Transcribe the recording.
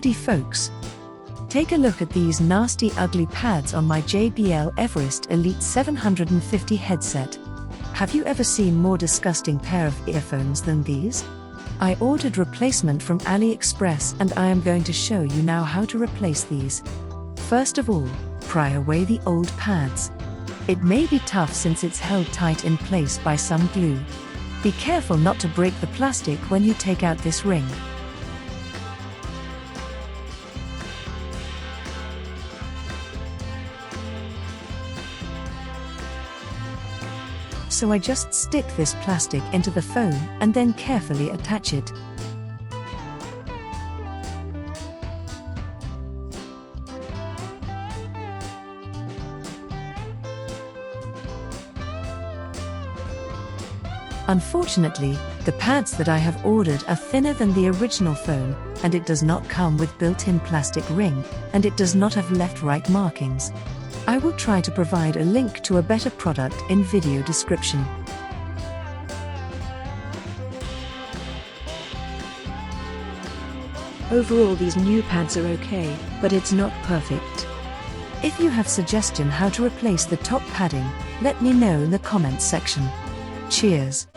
Howdy folks! Take a look at these nasty ugly pads on my JBL Everest Elite 750 headset. Have you ever seen more disgusting pair of earphones than these? I ordered replacement from AliExpress and I am going to show you now how to replace these. First of all, pry away the old pads. It may be tough since it's held tight in place by some glue. Be careful not to break the plastic when you take out this ring. So I just stick this plastic into the phone and then carefully attach it. Unfortunately, the pads that I have ordered are thinner than the original phone, and it does not come with built-in plastic ring, and it does not have left-right markings. I will try to provide a link to a better product in video description. Overall, these new pads are okay, but it's not perfect. If you have suggestion how to replace the top padding, let me know in the comments section. Cheers!